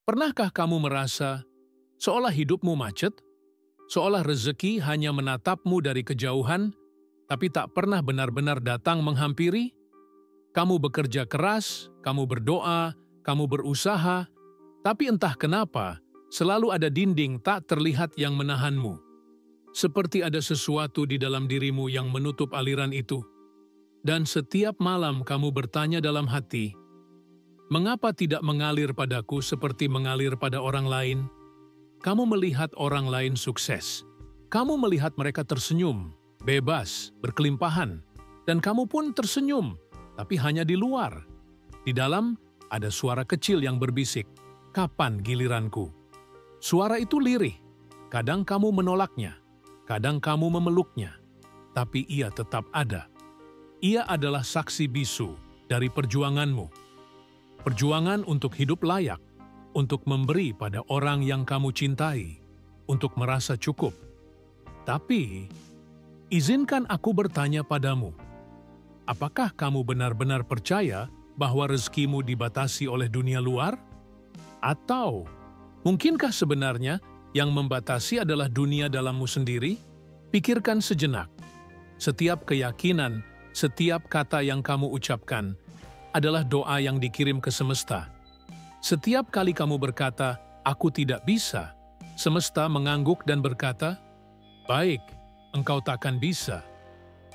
Pernahkah kamu merasa seolah hidupmu macet? Seolah rezeki hanya menatapmu dari kejauhan, tapi tak pernah benar-benar datang menghampiri? Kamu bekerja keras, kamu berdoa, kamu berusaha, tapi entah kenapa, selalu ada dinding tak terlihat yang menahanmu. Seperti ada sesuatu di dalam dirimu yang menutup aliran itu. Dan setiap malam kamu bertanya dalam hati, mengapa tidak mengalir padaku seperti mengalir pada orang lain? Kamu melihat orang lain sukses. Kamu melihat mereka tersenyum, bebas, berkelimpahan. Dan kamu pun tersenyum, tapi hanya di luar. Di dalam ada suara kecil yang berbisik, "Kapan giliranku?" Suara itu lirih. Kadang kamu menolaknya, kadang kamu memeluknya. Tapi ia tetap ada. Ia adalah saksi bisu dari perjuanganmu. Perjuangan untuk hidup layak, untuk memberi pada orang yang kamu cintai, untuk merasa cukup. Tapi, izinkan aku bertanya padamu, apakah kamu benar-benar percaya bahwa rezekimu dibatasi oleh dunia luar? Atau, mungkinkah sebenarnya yang membatasi adalah dunia dalammu sendiri? Pikirkan sejenak. Setiap keyakinan, setiap kata yang kamu ucapkan adalah doa yang dikirim ke semesta. Setiap kali kamu berkata, "Aku tidak bisa," semesta mengangguk dan berkata, "Baik, engkau takkan bisa."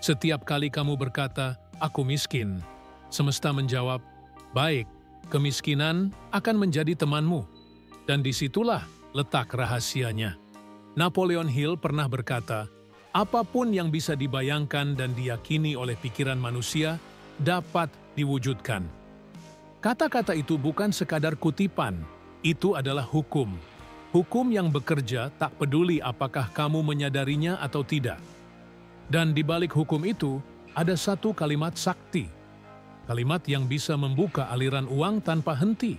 Setiap kali kamu berkata, "Aku miskin," semesta menjawab, "Baik, kemiskinan akan menjadi temanmu." Dan disitulah letak rahasianya. Napoleon Hill pernah berkata, apapun yang bisa dibayangkan dan diyakini oleh pikiran manusia dapat diwujudkan. Kata-kata itu bukan sekadar kutipan, itu adalah hukum. Hukum yang bekerja tak peduli apakah kamu menyadarinya atau tidak. Dan di balik hukum itu, ada satu kalimat sakti. Kalimat yang bisa membuka aliran uang tanpa henti.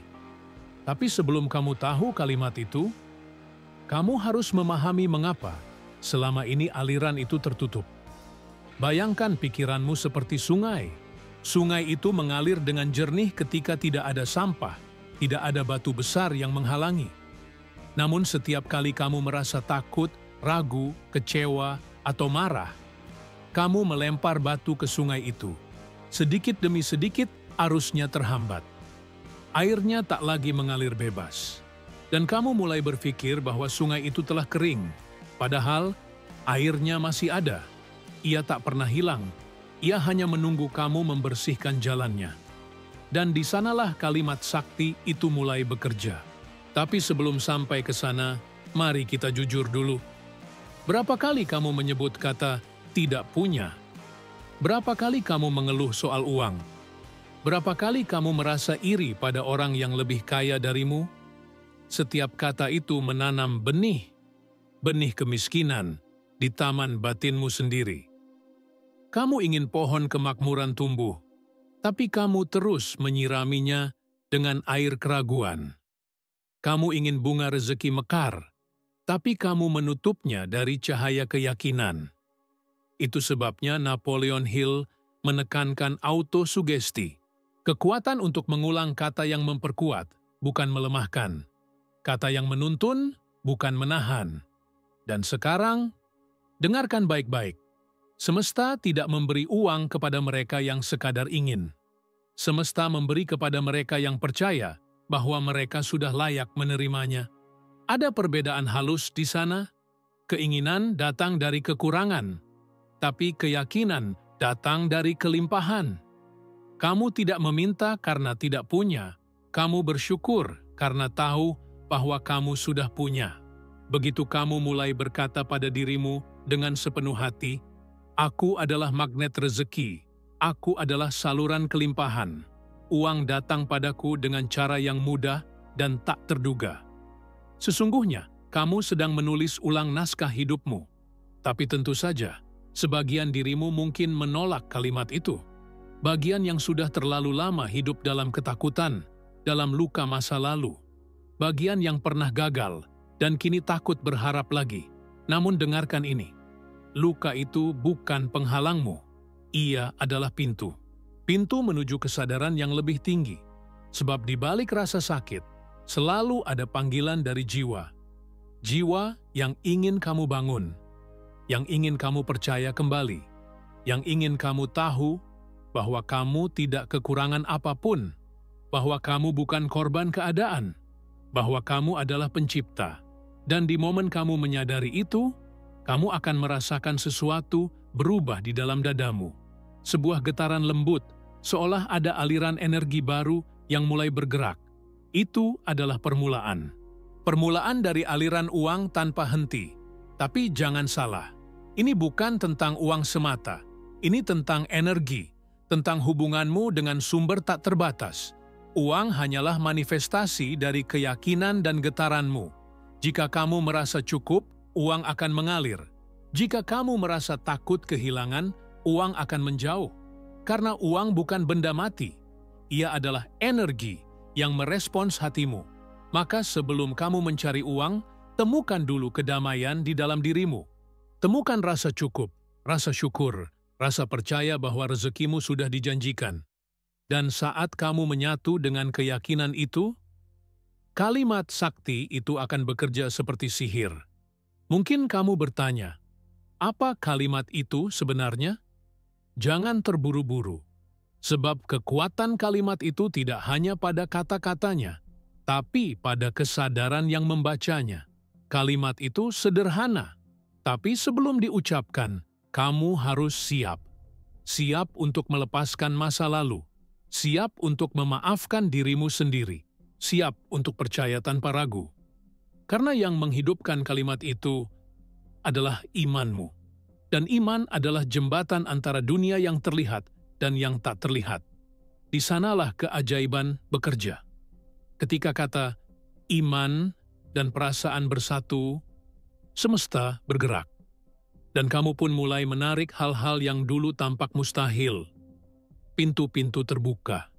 Tapi sebelum kamu tahu kalimat itu, kamu harus memahami mengapa selama ini aliran itu tertutup. Bayangkan pikiranmu seperti sungai. Sungai itu mengalir dengan jernih ketika tidak ada sampah, tidak ada batu besar yang menghalangi. Namun setiap kali kamu merasa takut, ragu, kecewa, atau marah, kamu melempar batu ke sungai itu. Sedikit demi sedikit arusnya terhambat. Airnya tak lagi mengalir bebas. Dan kamu mulai berpikir bahwa sungai itu telah kering. Padahal airnya masih ada. Ia tak pernah hilang. Ia hanya menunggu kamu membersihkan jalannya. Dan di sanalah kalimat sakti itu mulai bekerja. Tapi sebelum sampai ke sana, mari kita jujur dulu. Berapa kali kamu menyebut kata tidak punya? Berapa kali kamu mengeluh soal uang? Berapa kali kamu merasa iri pada orang yang lebih kaya darimu? Setiap kata itu menanam benih kemiskinan di taman batinmu sendiri. Kamu ingin pohon kemakmuran tumbuh, tapi kamu terus menyiraminya dengan air keraguan. Kamu ingin bunga rezeki mekar, tapi kamu menutupnya dari cahaya keyakinan. Itu sebabnya Napoleon Hill menekankan autosugesti, kekuatan untuk mengulang kata yang memperkuat, bukan melemahkan. Kata yang menuntun, bukan menahan. Dan sekarang, dengarkan baik-baik. Semesta tidak memberi uang kepada mereka yang sekadar ingin. Semesta memberi kepada mereka yang percaya bahwa mereka sudah layak menerimanya. Ada perbedaan halus di sana. Keinginan datang dari kekurangan, tapi keyakinan datang dari kelimpahan. Kamu tidak meminta karena tidak punya. Kamu bersyukur karena tahu bahwa kamu sudah punya. Begitu kamu mulai berkata pada dirimu dengan sepenuh hati, "Aku adalah magnet rezeki. Aku adalah saluran kelimpahan. Uang datang padaku dengan cara yang mudah dan tak terduga." Sesungguhnya, kamu sedang menulis ulang naskah hidupmu. Tapi tentu saja, sebagian dirimu mungkin menolak kalimat itu. Bagian yang sudah terlalu lama hidup dalam ketakutan, dalam luka masa lalu. Bagian yang pernah gagal dan kini takut berharap lagi. Namun dengarkan ini. Luka itu bukan penghalangmu. Ia adalah pintu. Pintu menuju kesadaran yang lebih tinggi. Sebab di balik rasa sakit, Selalu ada panggilan dari jiwa. Jiwa yang ingin kamu bangun, yang ingin kamu percaya kembali, yang ingin kamu tahu bahwa kamu tidak kekurangan apapun, bahwa kamu bukan korban keadaan, bahwa kamu adalah pencipta. Dan di momen kamu menyadari itu, kamu akan merasakan sesuatu berubah di dalam dadamu. Sebuah getaran lembut, seolah ada aliran energi baru yang mulai bergerak. Itu adalah permulaan. Permulaan dari aliran uang tanpa henti. Tapi jangan salah, ini bukan tentang uang semata. Ini tentang energi, tentang hubunganmu dengan sumber tak terbatas. Uang hanyalah manifestasi dari keyakinan dan getaranmu. Jika kamu merasa cukup, uang akan mengalir. Jika kamu merasa takut kehilangan, uang akan menjauh. Karena uang bukan benda mati. Ia adalah energi yang merespons hatimu. Maka sebelum kamu mencari uang, temukan dulu kedamaian di dalam dirimu. Temukan rasa cukup, rasa syukur, rasa percaya bahwa rezekimu sudah dijanjikan. Dan saat kamu menyatu dengan keyakinan itu, kalimat sakti itu akan bekerja seperti sihir. Mungkin kamu bertanya, apa kalimat itu sebenarnya? Jangan terburu-buru, sebab kekuatan kalimat itu tidak hanya pada kata-katanya, tapi pada kesadaran yang membacanya. Kalimat itu sederhana, tapi sebelum diucapkan, kamu harus siap. Siap untuk melepaskan masa lalu, siap untuk memaafkan dirimu sendiri, siap untuk percaya tanpa ragu. Karena yang menghidupkan kalimat itu adalah imanmu. Dan iman adalah jembatan antara dunia yang terlihat dan yang tak terlihat. Di sanalah keajaiban bekerja. Ketika kata iman dan perasaan bersatu, semesta bergerak. Dan kamu pun mulai menarik hal-hal yang dulu tampak mustahil. Pintu-pintu terbuka.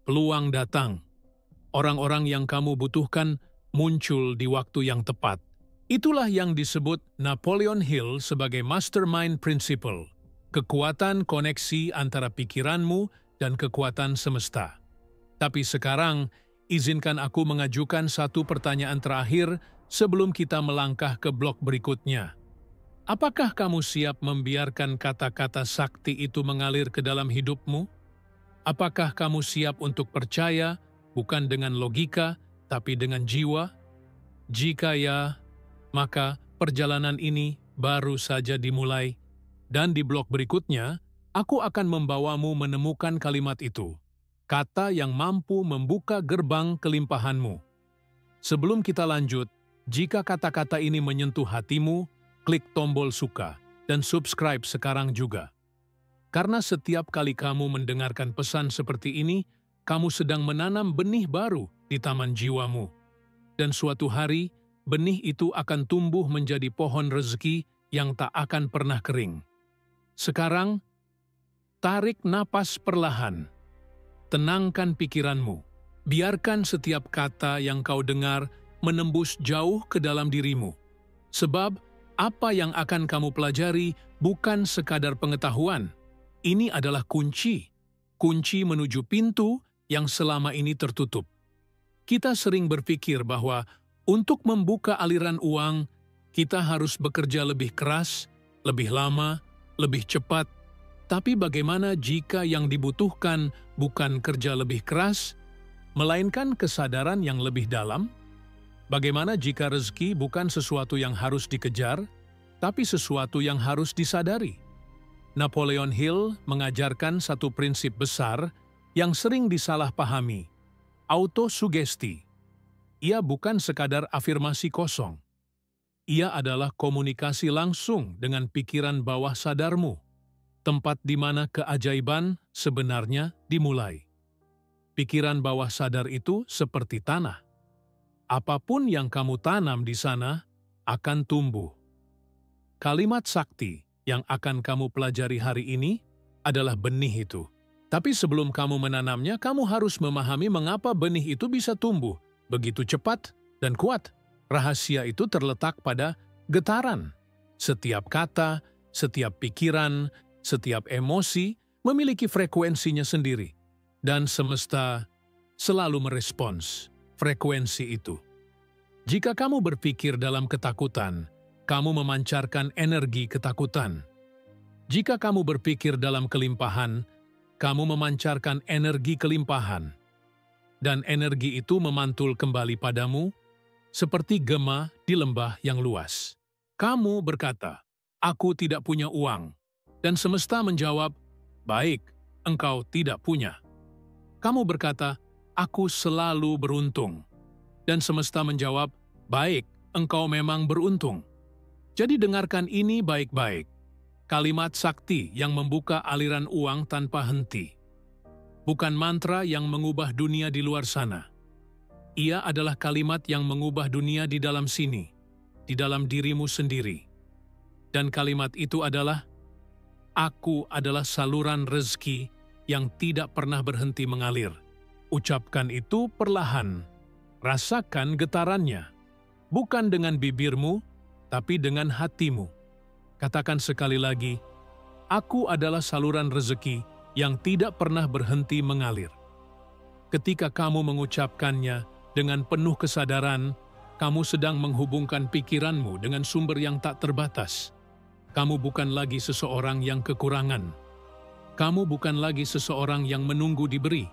Peluang datang. Orang-orang yang kamu butuhkan muncul di waktu yang tepat. Itulah yang disebut Napoleon Hill sebagai mastermind principle. Kekuatan koneksi antara pikiranmu dan kekuatan semesta. Tapi sekarang, izinkan aku mengajukan satu pertanyaan terakhir sebelum kita melangkah ke blok berikutnya. Apakah kamu siap membiarkan kata-kata sakti itu mengalir ke dalam hidupmu? Apakah kamu siap untuk percaya, bukan dengan logika, tapi dengan jiwa? Jika ya, maka perjalanan ini baru saja dimulai, dan di blok berikutnya, aku akan membawamu menemukan kalimat itu. Kata yang mampu membuka gerbang kelimpahanmu. Sebelum kita lanjut, jika kata-kata ini menyentuh hatimu, klik tombol suka dan subscribe sekarang juga. Karena setiap kali kamu mendengarkan pesan seperti ini, kamu sedang menanam benih baru di taman jiwamu. Dan suatu hari, benih itu akan tumbuh menjadi pohon rezeki yang tak akan pernah kering. Sekarang, tarik napas perlahan. Tenangkan pikiranmu. Biarkan setiap kata yang kau dengar menembus jauh ke dalam dirimu. Sebab, apa yang akan kamu pelajari bukan sekadar pengetahuan. Ini adalah kunci. Kunci menuju pintu yang selama ini tertutup. Kita sering berpikir bahwa untuk membuka aliran uang, kita harus bekerja lebih keras, lebih lama, lebih cepat. Tapi bagaimana jika yang dibutuhkan bukan kerja lebih keras, melainkan kesadaran yang lebih dalam? Bagaimana jika rezeki bukan sesuatu yang harus dikejar, tapi sesuatu yang harus disadari? Napoleon Hill mengajarkan satu prinsip besar yang sering disalahpahami, autosugesti. Ia bukan sekadar afirmasi kosong. Ia adalah komunikasi langsung dengan pikiran bawah sadarmu, tempat di mana keajaiban sebenarnya dimulai. Pikiran bawah sadar itu seperti tanah. Apapun yang kamu tanam di sana akan tumbuh. Kalimat sakti yang akan kamu pelajari hari ini adalah benih itu. Tapi sebelum kamu menanamnya, kamu harus memahami mengapa benih itu bisa tumbuh begitu cepat dan kuat. Rahasia itu terletak pada getaran. Setiap kata, setiap pikiran, setiap emosi memiliki frekuensinya sendiri. Dan semesta selalu merespons. frekuensi itu. Jika kamu berpikir dalam ketakutan, kamu memancarkan energi ketakutan. Jika kamu berpikir dalam kelimpahan, kamu memancarkan energi kelimpahan. Dan energi itu memantul kembali padamu, seperti gema di lembah yang luas. Kamu berkata, "Aku tidak punya uang." Dan semesta menjawab, "Baik, engkau tidak punya." Kamu berkata, "Aku selalu beruntung." Dan semesta menjawab, "Baik, engkau memang beruntung." Jadi dengarkan ini baik-baik. Kalimat sakti yang membuka aliran uang tanpa henti. Bukan mantra yang mengubah dunia di luar sana. Ia adalah kalimat yang mengubah dunia di dalam sini, di dalam dirimu sendiri. Dan kalimat itu adalah, "Aku adalah saluran rezeki yang tidak pernah berhenti mengalir." Ucapkan itu perlahan. Rasakan getarannya. Bukan dengan bibirmu, tapi dengan hatimu. Katakan sekali lagi, "Aku adalah saluran rezeki yang tidak pernah berhenti mengalir." Ketika kamu mengucapkannya dengan penuh kesadaran, kamu sedang menghubungkan pikiranmu dengan sumber yang tak terbatas. Kamu bukan lagi seseorang yang kekurangan. Kamu bukan lagi seseorang yang menunggu diberi.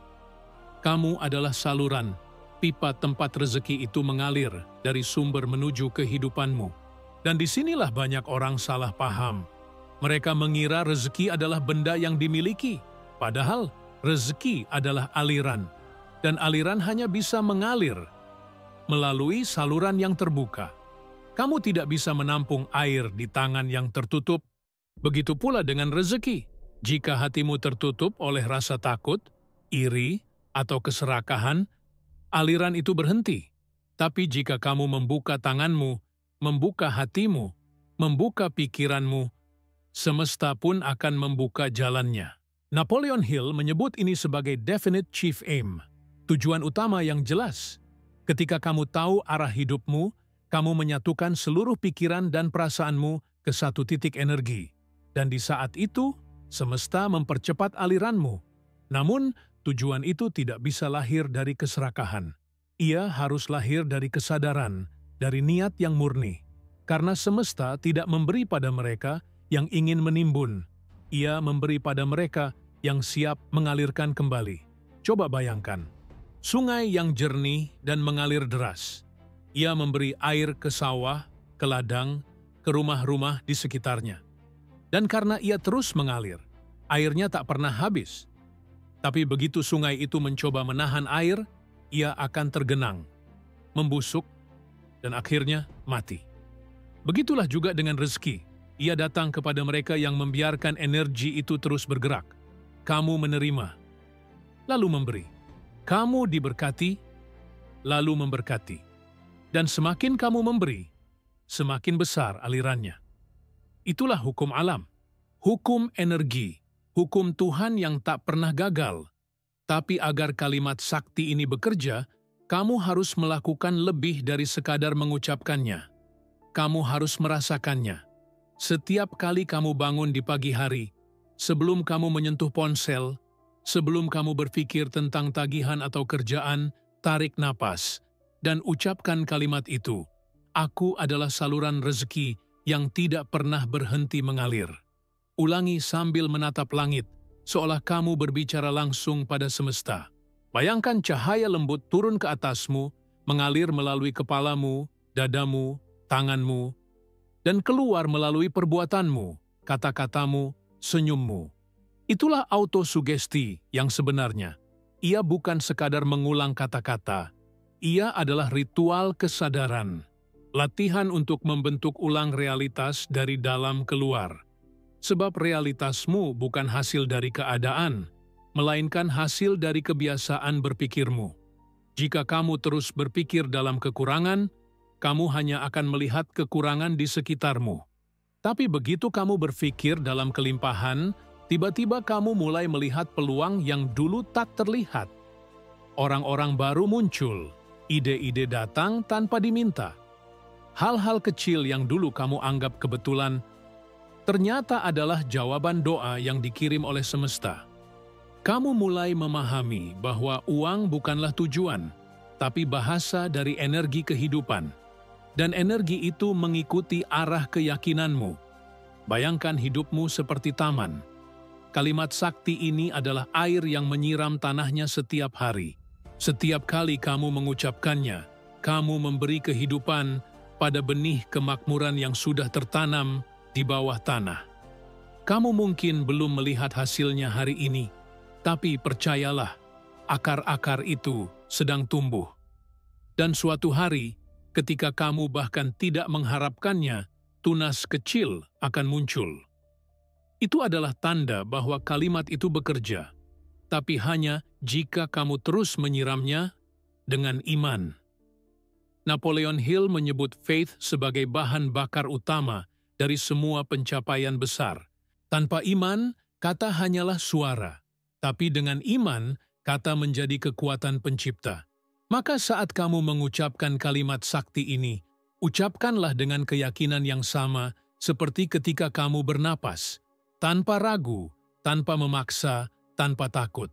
Kamu adalah saluran, pipa tempat rezeki itu mengalir dari sumber menuju kehidupanmu. Dan disinilah banyak orang salah paham. Mereka mengira rezeki adalah benda yang dimiliki, padahal rezeki adalah aliran. Dan aliran hanya bisa mengalir melalui saluran yang terbuka. Kamu tidak bisa menampung air di tangan yang tertutup. Begitu pula dengan rezeki. Jika hatimu tertutup oleh rasa takut, iri, atau keserakahan, aliran itu berhenti. Tapi jika kamu membuka tanganmu, membuka hatimu, membuka pikiranmu, semesta pun akan membuka jalannya. Napoleon Hill menyebut ini sebagai definite chief aim, tujuan utama yang jelas. Ketika kamu tahu arah hidupmu, kamu menyatukan seluruh pikiran dan perasaanmu ke satu titik energi. Dan di saat itu, semesta mempercepat aliranmu. Namun, tujuan itu tidak bisa lahir dari keserakahan. Ia harus lahir dari kesadaran, dari niat yang murni. Karena semesta tidak memberi pada mereka yang ingin menimbun. Ia memberi pada mereka yang siap mengalirkan kembali. Coba bayangkan, sungai yang jernih dan mengalir deras. Ia memberi air ke sawah, ke ladang, ke rumah-rumah di sekitarnya. Dan karena ia terus mengalir, airnya tak pernah habis. Tapi begitu sungai itu mencoba menahan air, ia akan tergenang, membusuk, dan akhirnya mati. Begitulah juga dengan rezeki. Ia datang kepada mereka yang membiarkan energi itu terus bergerak. Kamu menerima, lalu memberi. Kamu diberkati, lalu memberkati. Dan semakin kamu memberi, semakin besar alirannya. Itulah hukum alam, hukum energi, hukum Tuhan yang tak pernah gagal. Tapi agar kalimat sakti ini bekerja, kamu harus melakukan lebih dari sekadar mengucapkannya. Kamu harus merasakannya. Setiap kali kamu bangun di pagi hari, sebelum kamu menyentuh ponsel, sebelum kamu berpikir tentang tagihan atau kerjaan, tarik napas dan ucapkan kalimat itu, "Aku adalah saluran rezeki yang tidak pernah berhenti mengalir." Ulangi sambil menatap langit, seolah kamu berbicara langsung pada semesta. Bayangkan cahaya lembut turun ke atasmu, mengalir melalui kepalamu, dadamu, tanganmu, dan keluar melalui perbuatanmu, kata-katamu, senyummu. Itulah autosugesti yang sebenarnya. Ia bukan sekadar mengulang kata-kata. Ia adalah ritual kesadaran, latihan untuk membentuk ulang realitas dari dalam keluar. Sebab realitasmu bukan hasil dari keadaan, melainkan hasil dari kebiasaan berpikirmu. Jika kamu terus berpikir dalam kekurangan, kamu hanya akan melihat kekurangan di sekitarmu. Tapi begitu kamu berpikir dalam kelimpahan, tiba-tiba kamu mulai melihat peluang yang dulu tak terlihat. Orang-orang baru muncul, ide-ide datang tanpa diminta. Hal-hal kecil yang dulu kamu anggap kebetulan, ternyata adalah jawaban doa yang dikirim oleh semesta. Kamu mulai memahami bahwa uang bukanlah tujuan, tapi bahasa dari energi kehidupan. Dan energi itu mengikuti arah keyakinanmu. Bayangkan hidupmu seperti taman. Kalimat sakti ini adalah air yang menyiram tanahnya setiap hari. Setiap kali kamu mengucapkannya, kamu memberi kehidupan pada benih kemakmuran yang sudah tertanam di bawah tanah. Kamu mungkin belum melihat hasilnya hari ini, tapi percayalah, akar-akar itu sedang tumbuh. Dan suatu hari, ketika kamu bahkan tidak mengharapkannya, tunas kecil akan muncul. Itu adalah tanda bahwa kalimat itu bekerja, tapi hanya jika kamu terus menyiramnya dengan iman. Napoleon Hill menyebut faith sebagai bahan bakar utama dari semua pencapaian besar. Tanpa iman, kata hanyalah suara, tapi dengan iman, kata menjadi kekuatan pencipta. Maka saat kamu mengucapkan kalimat sakti ini, ucapkanlah dengan keyakinan yang sama seperti ketika kamu bernapas, tanpa ragu, tanpa memaksa, tanpa takut.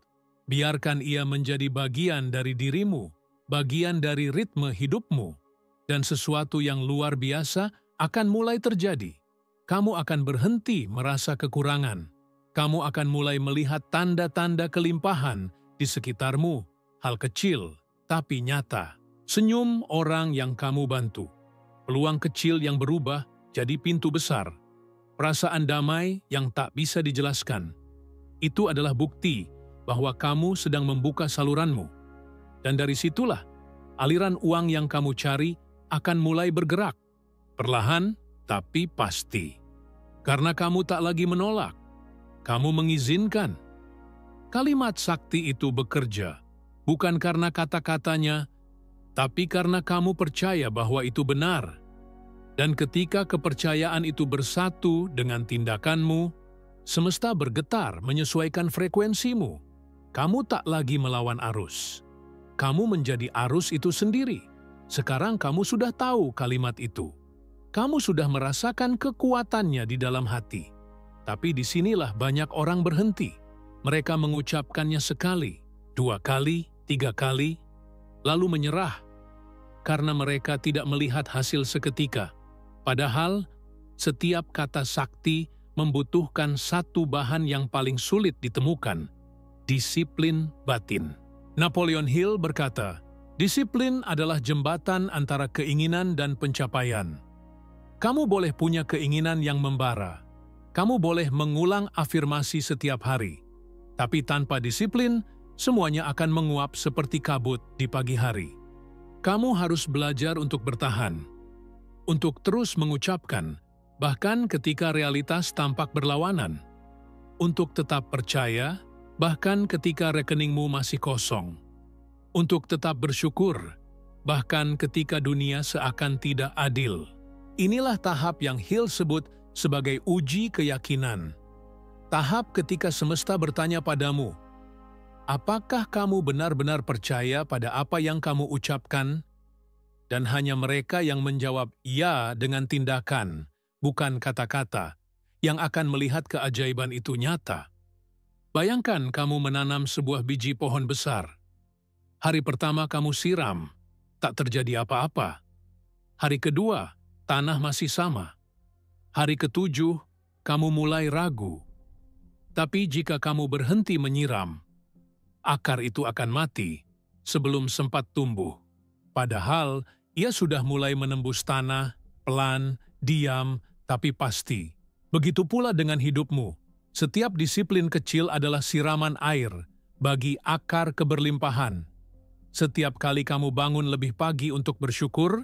Biarkan ia menjadi bagian dari dirimu, bagian dari ritme hidupmu, dan sesuatu yang luar biasa akan mulai terjadi. Kamu akan berhenti merasa kekurangan. Kamu akan mulai melihat tanda-tanda kelimpahan di sekitarmu, hal kecil tapi nyata. Senyum orang yang kamu bantu, peluang kecil yang berubah jadi pintu besar, perasaan damai yang tak bisa dijelaskan. Itu adalah bukti bahwa kamu sedang membuka saluranmu. Dan dari situlah, aliran uang yang kamu cari akan mulai bergerak. Perlahan, tapi pasti. Karena kamu tak lagi menolak, kamu mengizinkan. Kalimat sakti itu bekerja, bukan karena kata-katanya, tapi karena kamu percaya bahwa itu benar. Dan ketika kepercayaan itu bersatu dengan tindakanmu, semesta bergetar menyesuaikan frekuensimu. Kamu tak lagi melawan arus. Kamu menjadi arus itu sendiri. Sekarang kamu sudah tahu kalimat itu. Kamu sudah merasakan kekuatannya di dalam hati. Tapi disinilah banyak orang berhenti. Mereka mengucapkannya sekali, 2 kali, 3 kali, lalu menyerah. Karena mereka tidak melihat hasil seketika. Padahal, setiap kata sakti membutuhkan satu bahan yang paling sulit ditemukan, disiplin batin. Napoleon Hill berkata, disiplin adalah jembatan antara keinginan dan pencapaian. Kamu boleh punya keinginan yang membara. Kamu boleh mengulang afirmasi setiap hari. Tapi tanpa disiplin, semuanya akan menguap seperti kabut di pagi hari. Kamu harus belajar untuk bertahan, untuk terus mengucapkan, bahkan ketika realitas tampak berlawanan, untuk tetap percaya, bahkan ketika rekeningmu masih kosong, untuk tetap bersyukur, bahkan ketika dunia seakan tidak adil. Inilah tahap yang Hill sebut sebagai uji keyakinan. Tahap ketika semesta bertanya padamu, apakah kamu benar-benar percaya pada apa yang kamu ucapkan? Dan hanya mereka yang menjawab ya dengan tindakan, bukan kata-kata, yang akan melihat keajaiban itu nyata. Bayangkan kamu menanam sebuah biji pohon besar. Hari pertama kamu siram, tak terjadi apa-apa. Hari kedua, tanah masih sama. Hari ke-7, kamu mulai ragu. Tapi jika kamu berhenti menyiram, akar itu akan mati sebelum sempat tumbuh. Padahal, ia sudah mulai menembus tanah, pelan, diam, tapi pasti. Begitu pula dengan hidupmu. Setiap disiplin kecil adalah siraman air bagi akar keberlimpahan. Setiap kali kamu bangun lebih pagi untuk bersyukur,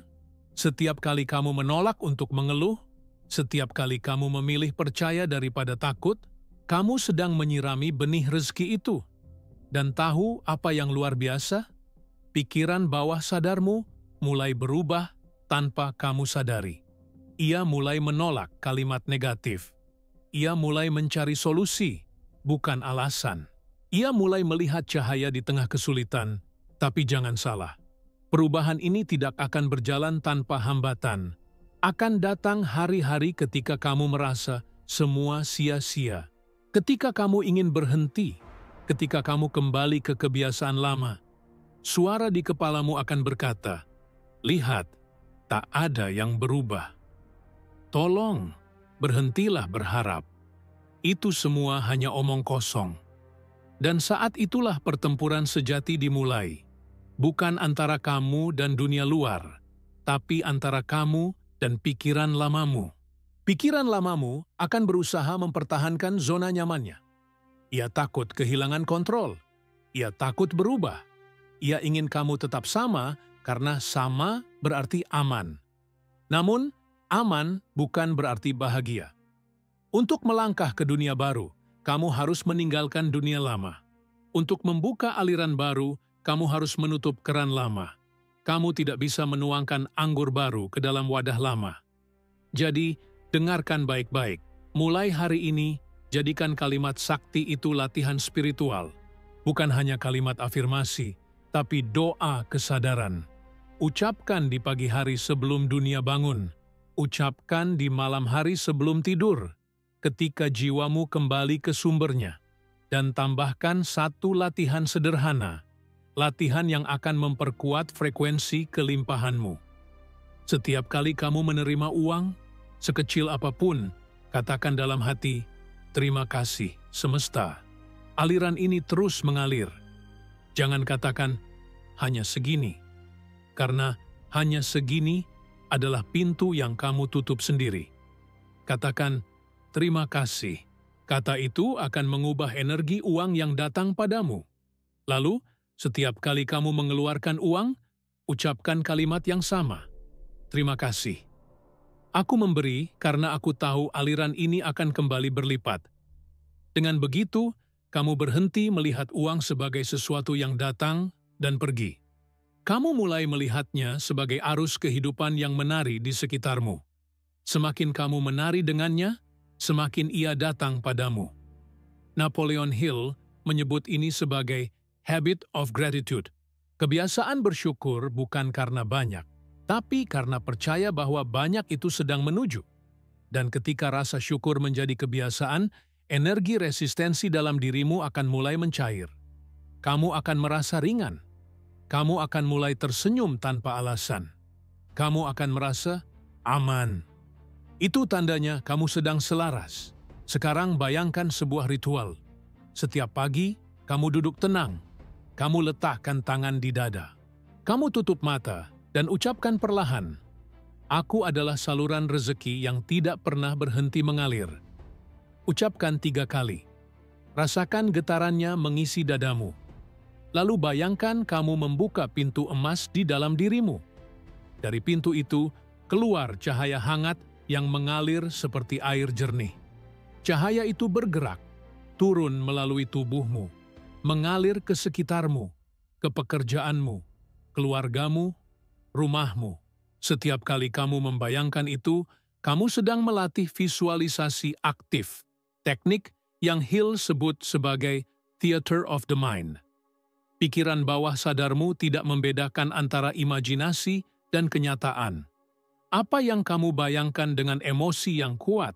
setiap kali kamu menolak untuk mengeluh, setiap kali kamu memilih percaya daripada takut, kamu sedang menyirami benih rezeki itu. Dan tahu apa yang luar biasa? Pikiran bawah sadarmu mulai berubah tanpa kamu sadari. Ia mulai menolak kalimat negatif. Ia mulai mencari solusi, bukan alasan. Ia mulai melihat cahaya di tengah kesulitan, tapi jangan salah. Perubahan ini tidak akan berjalan tanpa hambatan. Akan datang hari-hari ketika kamu merasa semua sia-sia. Ketika kamu ingin berhenti, ketika kamu kembali ke kebiasaan lama. Suara di kepalamu akan berkata, "Lihat, tak ada yang berubah." Tolong, berhentilah berharap. Itu semua hanya omong kosong. Dan saat itulah pertempuran sejati dimulai. Bukan antara kamu dan dunia luar, tapi antara kamu dan pikiran lamamu. Pikiran lamamu akan berusaha mempertahankan zona nyamannya. Ia takut kehilangan kontrol. Ia takut berubah. Ia ingin kamu tetap sama karena sama berarti aman. Namun, aman bukan berarti bahagia. Untuk melangkah ke dunia baru, kamu harus meninggalkan dunia lama. Untuk membuka aliran baru, kamu harus menutup keran lama. Kamu tidak bisa menuangkan anggur baru ke dalam wadah lama. Jadi, dengarkan baik-baik. Mulai hari ini, jadikan kalimat sakti itu latihan spiritual. Bukan hanya kalimat afirmasi, tapi doa kesadaran. Ucapkan di pagi hari sebelum dunia bangun. Ucapkan di malam hari sebelum tidur, ketika jiwamu kembali ke sumbernya. Dan tambahkan satu latihan sederhana, latihan yang akan memperkuat frekuensi kelimpahanmu. Setiap kali kamu menerima uang, sekecil apapun, katakan dalam hati, "Terima kasih, semesta." Aliran ini terus mengalir. Jangan katakan, "Hanya segini," karena hanya segini adalah pintu yang kamu tutup sendiri. Katakan, "Terima kasih." Kata itu akan mengubah energi uang yang datang padamu. Lalu, setiap kali kamu mengeluarkan uang, ucapkan kalimat yang sama. "Terima kasih. Aku memberi karena aku tahu aliran ini akan kembali berlipat." Dengan begitu, kamu berhenti melihat uang sebagai sesuatu yang datang dan pergi. Kamu mulai melihatnya sebagai arus kehidupan yang menari di sekitarmu. Semakin kamu menari dengannya, semakin ia datang padamu. Napoleon Hill menyebut ini sebagai habit of gratitude. Kebiasaan bersyukur bukan karena banyak, tapi karena percaya bahwa banyak itu sedang menuju. Dan ketika rasa syukur menjadi kebiasaan, energi resistensi dalam dirimu akan mulai mencair. Kamu akan merasa ringan. Kamu akan mulai tersenyum tanpa alasan. Kamu akan merasa aman. Itu tandanya kamu sedang selaras. Sekarang bayangkan sebuah ritual. Setiap pagi, kamu duduk tenang. Kamu letakkan tangan di dada. Kamu tutup mata dan ucapkan perlahan, "Aku adalah saluran rezeki yang tidak pernah berhenti mengalir." Ucapkan 3 kali. Rasakan getarannya mengisi dadamu. Lalu bayangkan kamu membuka pintu emas di dalam dirimu. Dari pintu itu, keluar cahaya hangat yang mengalir seperti air jernih. Cahaya itu bergerak, turun melalui tubuhmu, mengalir ke sekitarmu, ke pekerjaanmu, keluargamu, rumahmu. Setiap kali kamu membayangkan itu, kamu sedang melatih visualisasi aktif, teknik yang Hill sebut sebagai theater of the mind. Pikiran bawah sadarmu tidak membedakan antara imajinasi dan kenyataan. Apa yang kamu bayangkan dengan emosi yang kuat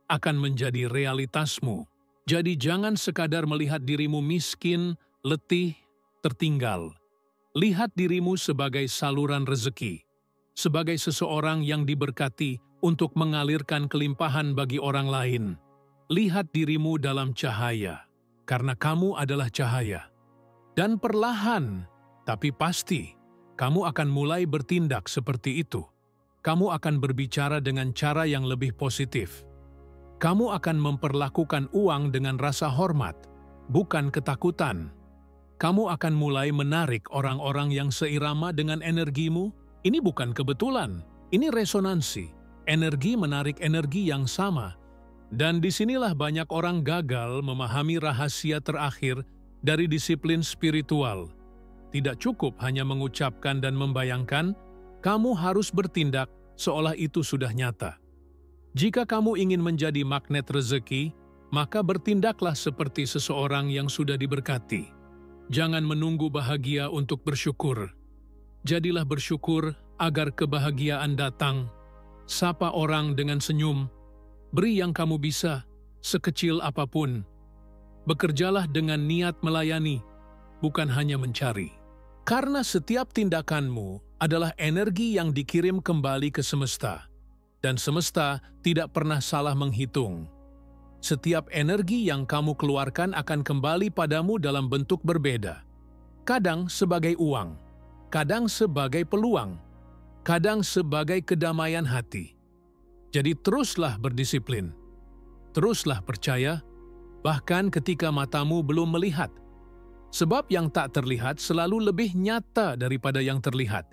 akan menjadi realitasmu. Jadi jangan sekadar melihat dirimu miskin, letih, tertinggal. Lihat dirimu sebagai saluran rezeki, sebagai seseorang yang diberkati untuk mengalirkan kelimpahan bagi orang lain. Lihat dirimu dalam cahaya, karena kamu adalah cahaya. Dan perlahan, tapi pasti, kamu akan mulai bertindak seperti itu. Kamu akan berbicara dengan cara yang lebih positif. Kamu akan memperlakukan uang dengan rasa hormat, bukan ketakutan. Kamu akan mulai menarik orang-orang yang seirama dengan energimu. Ini bukan kebetulan, ini resonansi. Energi menarik energi yang sama. Dan disinilah banyak orang gagal memahami rahasia terakhir dari disiplin spiritual. Tidak cukup hanya mengucapkan dan membayangkan, kamu harus bertindak seolah itu sudah nyata. Jika kamu ingin menjadi magnet rezeki, maka bertindaklah seperti seseorang yang sudah diberkati. Jangan menunggu bahagia untuk bersyukur. Jadilah bersyukur agar kebahagiaan datang. Sapa orang dengan senyum. Beri yang kamu bisa, sekecil apapun. Bekerjalah dengan niat melayani, bukan hanya mencari. Karena setiap tindakanmu adalah energi yang dikirim kembali ke semesta, dan semesta tidak pernah salah menghitung. Setiap energi yang kamu keluarkan akan kembali padamu dalam bentuk berbeda. Kadang sebagai uang, kadang sebagai peluang, kadang sebagai kedamaian hati. Jadi teruslah berdisiplin, teruslah percaya, bahkan ketika matamu belum melihat. Sebab yang tak terlihat selalu lebih nyata daripada yang terlihat.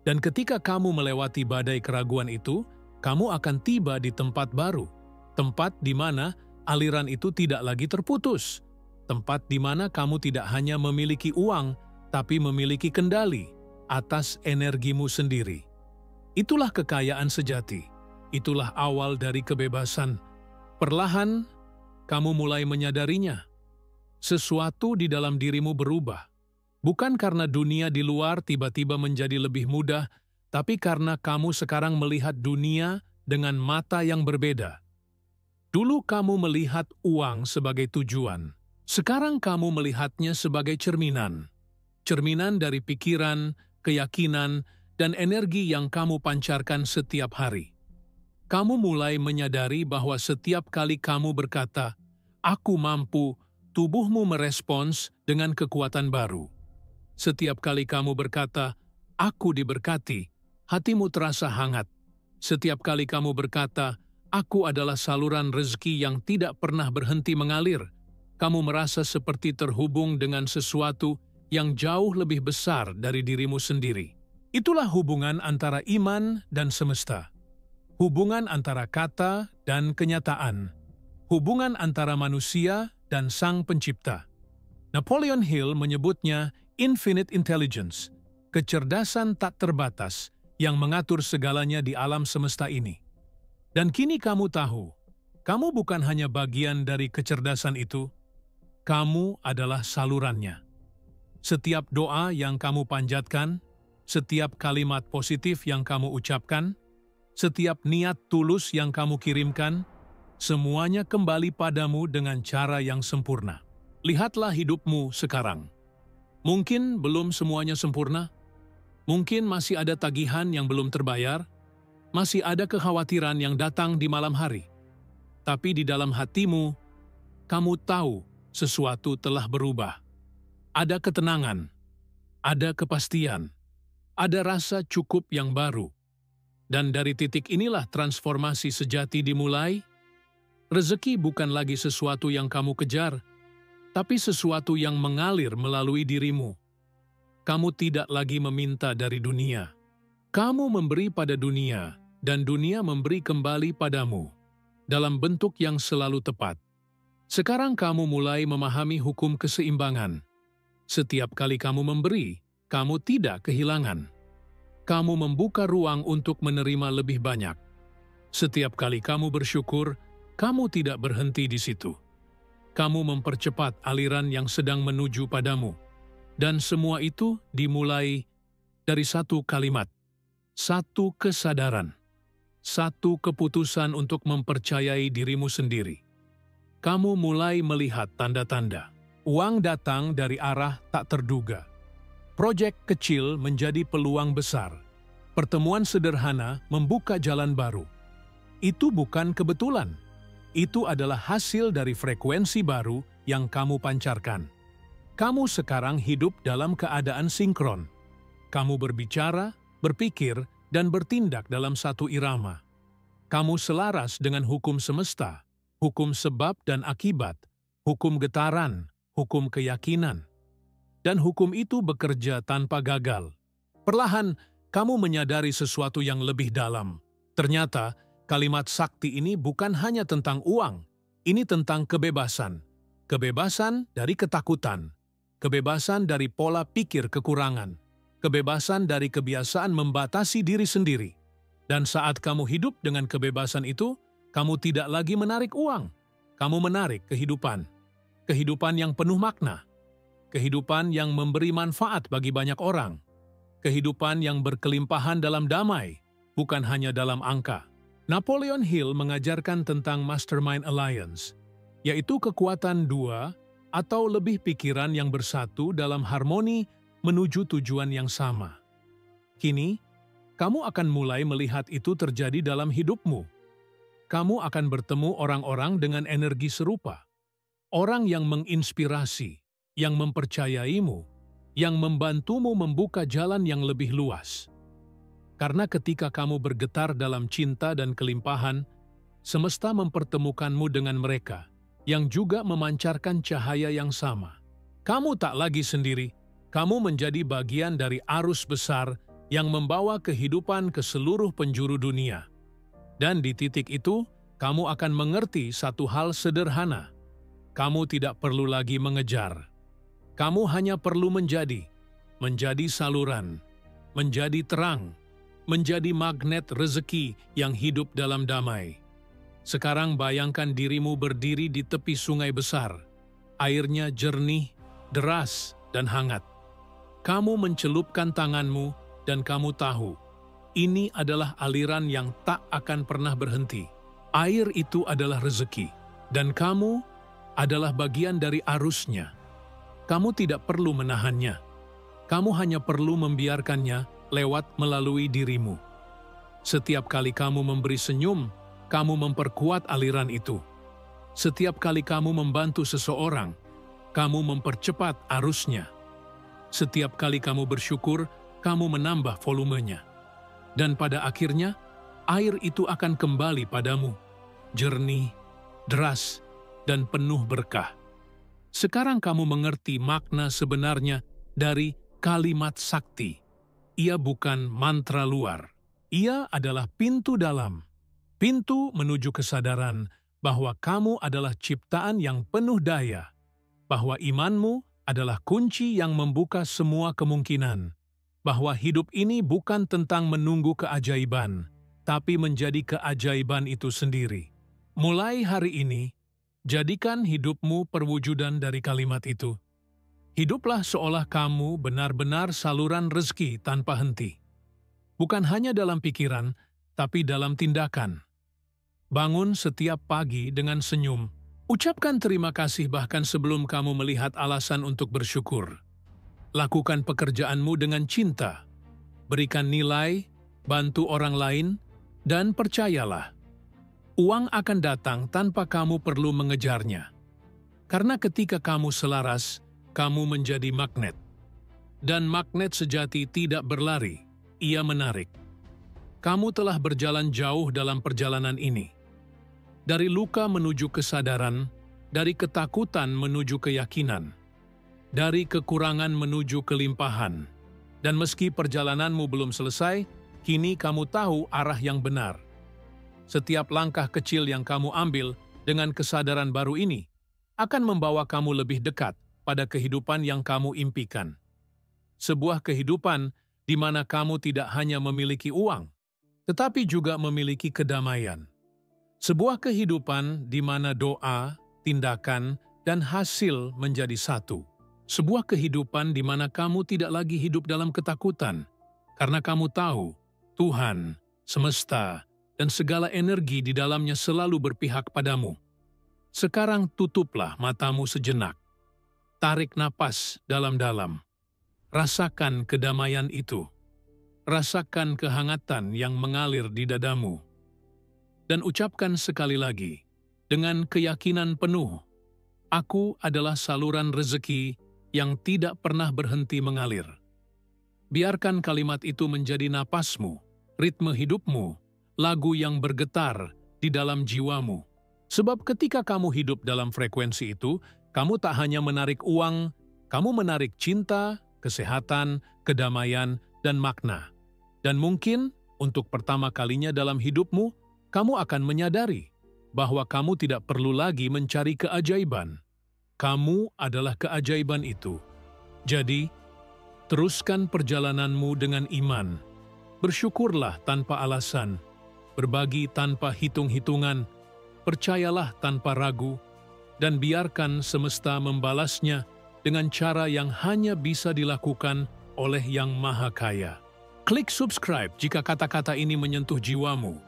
Dan ketika kamu melewati badai keraguan itu, kamu akan tiba di tempat baru. Tempat di mana aliran itu tidak lagi terputus. Tempat di mana kamu tidak hanya memiliki uang, tapi memiliki kendali atas energimu sendiri. Itulah kekayaan sejati. Itulah awal dari kebebasan. Perlahan, kamu mulai menyadarinya. Sesuatu di dalam dirimu berubah. Bukan karena dunia di luar tiba-tiba menjadi lebih mudah, tapi karena kamu sekarang melihat dunia dengan mata yang berbeda. Dulu kamu melihat uang sebagai tujuan. Sekarang kamu melihatnya sebagai cerminan. Cerminan dari pikiran, keyakinan, dan energi yang kamu pancarkan setiap hari. Kamu mulai menyadari bahwa setiap kali kamu berkata, "Aku mampu," tubuhmu merespons dengan kekuatan baru. Setiap kali kamu berkata, "Aku diberkati," hatimu terasa hangat. Setiap kali kamu berkata, "Aku adalah saluran rezeki yang tidak pernah berhenti mengalir," kamu merasa seperti terhubung dengan sesuatu yang jauh lebih besar dari dirimu sendiri. Itulah hubungan antara iman dan semesta. Hubungan antara kata dan kenyataan. Hubungan antara manusia dan Sang Pencipta. Napoleon Hill menyebutnya infinite intelligence, kecerdasan tak terbatas yang mengatur segalanya di alam semesta ini. Dan kini kamu tahu, kamu bukan hanya bagian dari kecerdasan itu, kamu adalah salurannya. Setiap doa yang kamu panjatkan, setiap kalimat positif yang kamu ucapkan, setiap niat tulus yang kamu kirimkan, semuanya kembali padamu dengan cara yang sempurna. Lihatlah hidupmu sekarang. Mungkin belum semuanya sempurna. Mungkin masih ada tagihan yang belum terbayar. Masih ada kekhawatiran yang datang di malam hari. Tapi di dalam hatimu, kamu tahu sesuatu telah berubah. Ada ketenangan, ada kepastian, ada rasa cukup yang baru. Dan dari titik inilah transformasi sejati dimulai. Rezeki bukan lagi sesuatu yang kamu kejar, tapi sesuatu yang mengalir melalui dirimu. Kamu tidak lagi meminta dari dunia. Kamu memberi pada dunia, dan dunia memberi kembali padamu, dalam bentuk yang selalu tepat. Sekarang kamu mulai memahami hukum keseimbangan. Setiap kali kamu memberi, kamu tidak kehilangan. Kamu membuka ruang untuk menerima lebih banyak. Setiap kali kamu bersyukur, kamu tidak berhenti di situ. Kamu mempercepat aliran yang sedang menuju padamu. Dan semua itu dimulai dari satu kalimat, satu kesadaran, satu keputusan untuk mempercayai dirimu sendiri. Kamu mulai melihat tanda-tanda. Uang datang dari arah tak terduga. Proyek kecil menjadi peluang besar. Pertemuan sederhana membuka jalan baru. Itu bukan kebetulan. Itu adalah hasil dari frekuensi baru yang kamu pancarkan. Kamu sekarang hidup dalam keadaan sinkron. Kamu berbicara, berpikir, dan bertindak dalam satu irama. Kamu selaras dengan hukum semesta, hukum sebab dan akibat, hukum getaran, hukum keyakinan. Dan hukum itu bekerja tanpa gagal. Perlahan, kamu menyadari sesuatu yang lebih dalam. Ternyata, kalimat sakti ini bukan hanya tentang uang, ini tentang kebebasan. Kebebasan dari ketakutan, kebebasan dari pola pikir kekurangan, kebebasan dari kebiasaan membatasi diri sendiri. Dan saat kamu hidup dengan kebebasan itu, kamu tidak lagi menarik uang, kamu menarik kehidupan. Kehidupan yang penuh makna, kehidupan yang memberi manfaat bagi banyak orang, kehidupan yang berkelimpahan dalam damai, bukan hanya dalam angka. Napoleon Hill mengajarkan tentang Mastermind Alliance, yaitu kekuatan dua atau lebih pikiran yang bersatu dalam harmoni menuju tujuan yang sama. Kini, kamu akan mulai melihat itu terjadi dalam hidupmu. Kamu akan bertemu orang-orang dengan energi serupa. Orang yang menginspirasi, yang mempercayaimu, yang membantumu membuka jalan yang lebih luas. Karena ketika kamu bergetar dalam cinta dan kelimpahan, semesta mempertemukanmu dengan mereka yang juga memancarkan cahaya yang sama. Kamu tak lagi sendiri, kamu menjadi bagian dari arus besar yang membawa kehidupan ke seluruh penjuru dunia. Dan di titik itu, kamu akan mengerti satu hal sederhana. Kamu tidak perlu lagi mengejar. Kamu hanya perlu menjadi saluran, menjadi terang, menjadi magnet rezeki yang hidup dalam damai. Sekarang bayangkan dirimu berdiri di tepi sungai besar. Airnya jernih, deras, dan hangat. Kamu mencelupkan tanganmu dan kamu tahu, ini adalah aliran yang tak akan pernah berhenti. Air itu adalah rezeki, dan kamu adalah bagian dari arusnya. Kamu tidak perlu menahannya. Kamu hanya perlu membiarkannya lewat melalui dirimu. Setiap kali kamu memberi senyum, kamu memperkuat aliran itu. Setiap kali kamu membantu seseorang, kamu mempercepat arusnya. Setiap kali kamu bersyukur, kamu menambah volumenya. Dan pada akhirnya, air itu akan kembali padamu, jernih, deras, dan penuh berkah. Sekarang kamu mengerti makna sebenarnya dari kalimat sakti. Ia bukan mantra luar. Ia adalah pintu dalam. Pintu menuju kesadaran bahwa kamu adalah ciptaan yang penuh daya. Bahwa imanmu adalah kunci yang membuka semua kemungkinan. Bahwa hidup ini bukan tentang menunggu keajaiban, tapi menjadi keajaiban itu sendiri. Mulai hari ini, jadikan hidupmu perwujudan dari kalimat itu. Hiduplah seolah kamu benar-benar saluran rezeki tanpa henti. Bukan hanya dalam pikiran, tapi dalam tindakan. Bangun setiap pagi dengan senyum. Ucapkan terima kasih bahkan sebelum kamu melihat alasan untuk bersyukur. Lakukan pekerjaanmu dengan cinta. Berikan nilai, bantu orang lain, dan percayalah. Uang akan datang tanpa kamu perlu mengejarnya. Karena ketika kamu selaras, kamu menjadi magnet. Dan magnet sejati tidak berlari, ia menarik. Kamu telah berjalan jauh dalam perjalanan ini. Dari luka menuju kesadaran, dari ketakutan menuju keyakinan, dari kekurangan menuju kelimpahan. Dan meski perjalananmu belum selesai, kini kamu tahu arah yang benar. Setiap langkah kecil yang kamu ambil dengan kesadaran baru ini akan membawa kamu lebih dekat pada kehidupan yang kamu impikan. Sebuah kehidupan di mana kamu tidak hanya memiliki uang, tetapi juga memiliki kedamaian. Sebuah kehidupan di mana doa, tindakan, dan hasil menjadi satu. Sebuah kehidupan di mana kamu tidak lagi hidup dalam ketakutan, karena kamu tahu Tuhan, semesta, dan segala energi di dalamnya selalu berpihak padamu. Sekarang tutuplah matamu sejenak. Tarik napas dalam-dalam. Rasakan kedamaian itu. Rasakan kehangatan yang mengalir di dadamu. Dan ucapkan sekali lagi, dengan keyakinan penuh, aku adalah saluran rezeki yang tidak pernah berhenti mengalir. Biarkan kalimat itu menjadi napasmu, ritme hidupmu, lagu yang bergetar di dalam jiwamu. Sebab ketika kamu hidup dalam frekuensi itu, kamu tak hanya menarik uang, kamu menarik cinta, kesehatan, kedamaian, dan makna. Dan mungkin, untuk pertama kalinya dalam hidupmu, kamu akan menyadari bahwa kamu tidak perlu lagi mencari keajaiban. Kamu adalah keajaiban itu. Jadi, teruskan perjalananmu dengan iman. Bersyukurlah tanpa alasan, berbagi tanpa hitung-hitungan, percayalah tanpa ragu, dan biarkan semesta membalasnya dengan cara yang hanya bisa dilakukan oleh Yang Maha Kaya. Klik subscribe jika kata-kata ini menyentuh jiwamu,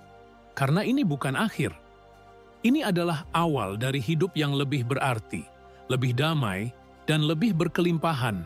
karena ini bukan akhir. Ini adalah awal dari hidup yang lebih berarti, lebih damai, dan lebih berkelimpahan.